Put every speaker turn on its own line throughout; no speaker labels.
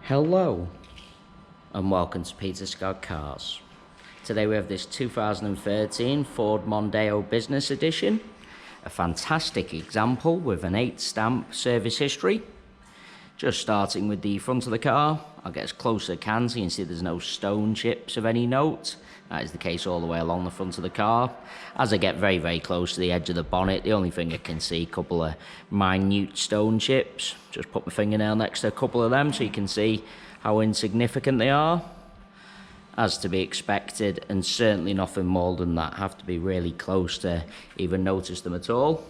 Hello and welcome to Peter Scott Cars. Today we have this 2013 Ford Mondeo Business Edition, a fantastic example with an 8 stamp service history. Just starting with the front of the car, I'll get as close as I can so you can see there's no stone chips of any note. That is the case all the way along the front of the car. As I get very close to the edge of the bonnet, the only thing I can see, a couple of minute stone chips. Just put my fingernail next to a couple of them so you can see how insignificant they are. As to be expected, and certainly nothing more than that. Have to be really close to even notice them at all.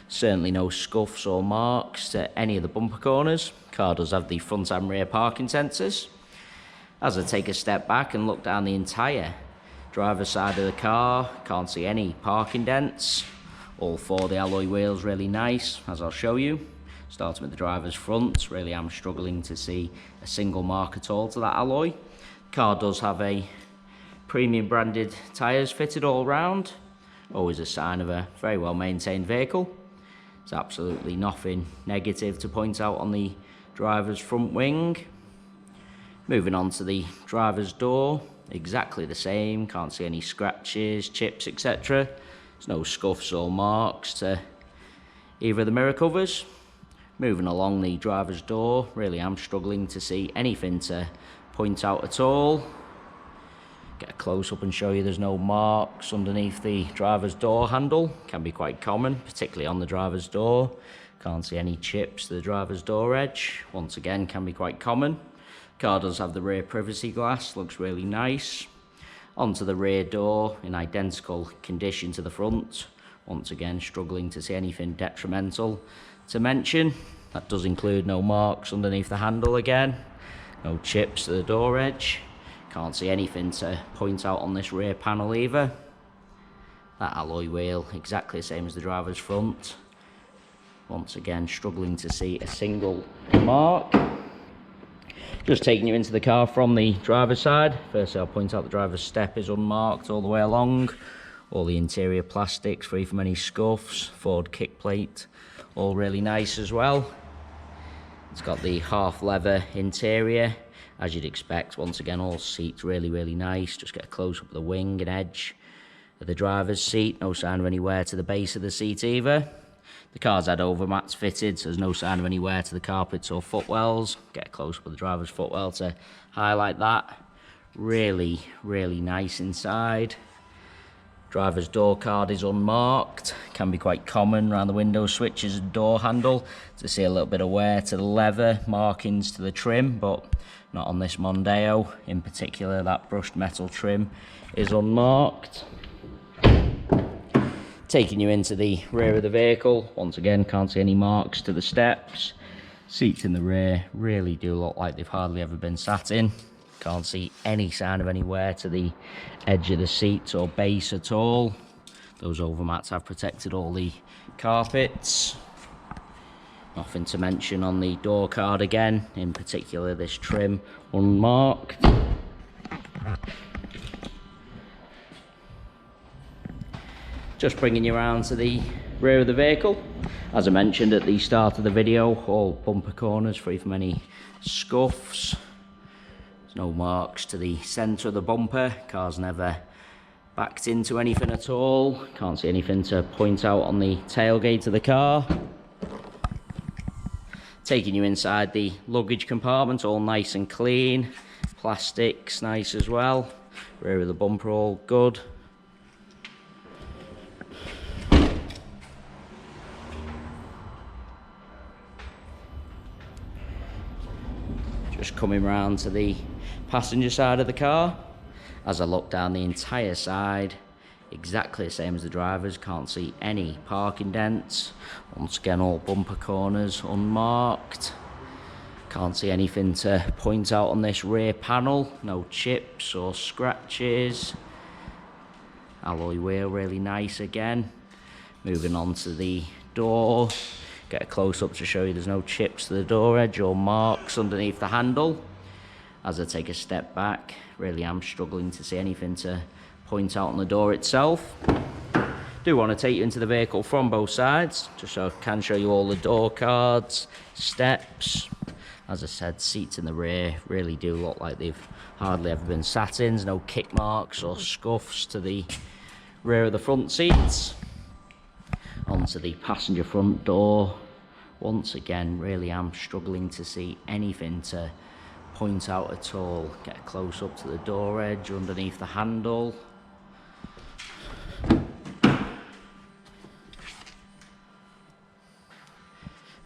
Certainly no scuffs or marks to any of the bumper corners. Car does have the front and rear parking sensors. As I take a step back and look down the entire driver's side of the car, can't see any parking dents. All 4 of the alloy wheels really nice, as I'll show you. Starting with the driver's front, really am struggling to see a single mark at all to that alloy. Car does have a premium branded tyres fitted all round. Always a sign of a very well maintained vehicle. There's absolutely nothing negative to point out on the driver's front wing. Moving on to the driver's door, exactly the same, can't see any scratches, chips, etc. There's no scuffs or marks to either of the mirror covers. Moving along the driver's door, really am struggling to see anything to point out at all. Get a close up and show you there's no marks underneath the driver's door handle. Can be quite common, particularly on the driver's door. Can't see any chips to the driver's door edge. Once again, can be quite common. Car does have the rear privacy glass, looks really nice. Onto the rear door in identical condition to the front. Once again, struggling to see anything detrimental to mention. That does include no marks underneath the handle again. No chips to the door edge. Can't see anything to point out on this rear panel either. That alloy wheel, exactly the same as the driver's front. Once again, struggling to see a single mark. Just taking you into the car from the driver's side. Firstly, I'll point out the driver's step is unmarked all the way along. All the interior plastics free from any scuffs. Ford kick plate, all really nice as well. It's got the half leather interior, as you'd expect. Once again, all seats really nice. Just get a close up of the wing and edge of the driver's seat. No sign of any wear to the base of the seat either. The car's had overmats fitted, so there's no sign of any wear to the carpets or footwells. Get a close up of the driver's footwell to highlight that. Really nice inside. Driver's door card is unmarked. Can be quite common around the window switches and door handle to see a little bit of wear to the leather, markings to the trim, but not on this Mondeo. In particular, that brushed metal trim is unmarked. Taking you into the rear of the vehicle, once again can't see any marks to the steps. Seats in the rear really do look like they've hardly ever been sat in. Can't see any sign of any wear to the edge of the seats or base at all. Those overmats have protected all the carpets. Nothing to mention on the door card again, in particular this trim unmarked. Just bringing you around to the rear of the vehicle. As I mentioned at the start of the video, all bumper corners free from any scuffs. There's no marks to the centre of the bumper. Car's never backed into anything at all. Can't see anything to point out on the tailgate of the car. Taking you inside the luggage compartment, all nice and clean. Plastics nice as well. Rear of the bumper all good. Just coming round to the passenger side of the car. As I look down the entire side, exactly the same as the driver's. Can't see any parking dents. Once again, all bumper corners unmarked. Can't see anything to point out on this rear panel. No chips or scratches. Alloy wheel really nice again. Moving on to the door. Get a close up to show you there's no chips to the door edge or marks underneath the handle. As I take a step back, really am struggling to see anything to point out on the door itself. Do want to take you into the vehicle from both sides, just so I can show you all the door cards, steps. As I said, seats in the rear really do look like they've hardly ever been sat in. There's no kick marks or scuffs to the rear of the front seats. Onto the passenger front door. Once again, really am struggling to see anything to point out at all. Get close up to the door edge, underneath the handle.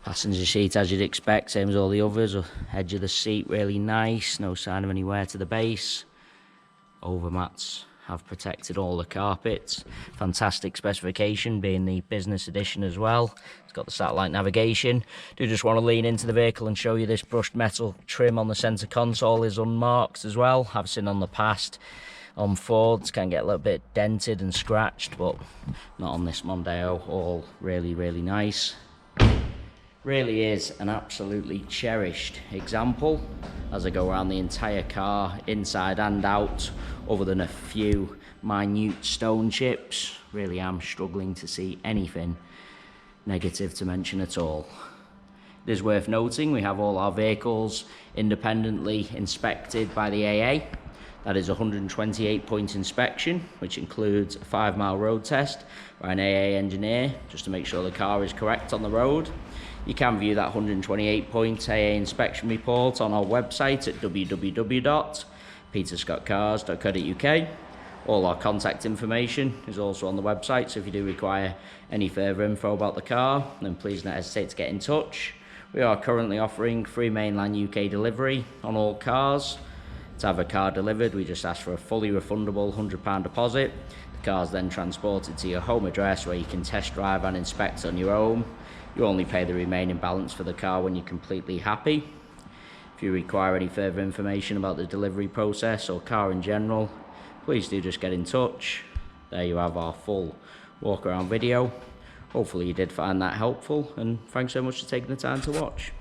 Passenger seat, as you'd expect, same as all the others. Edge of the seat really nice, no sign of any wear to the base. Overmats have protected all the carpets. Fantastic specification, being the business edition as well. It's got the satellite navigation. Do just want to lean into the vehicle and show you this brushed metal trim on the centre console is unmarked as well. I've seen on the past on Fords can get a little bit dented and scratched, but not on this Mondeo. All really, really nice. Really is an absolutely cherished example as I go around the entire car, inside and out, other than a few minute stone chips. Really am struggling to see anything negative to mention at all. It is worth noting we have all our vehicles independently inspected by the AA. That is a 128-point inspection, which includes a 5-mile road test by an AA engineer, just to make sure the car is correct on the road. You can view that 128-point AA inspection report on our website at www.peterscottcars.co.uk. All our contact information is also on the website, so if you do require any further info about the car, then please don't hesitate to get in touch. We are currently offering free mainland UK delivery on all cars. To have a car delivered, we just ask for a fully refundable £100 deposit. The car is then transported to your home address where you can test drive and inspect on your own. You only pay the remaining balance for the car when you're completely happy. If you require any further information about the delivery process or car in general, please do just get in touch. There you have our full walk around video. Hopefully you did find that helpful, and thanks so much for taking the time to watch.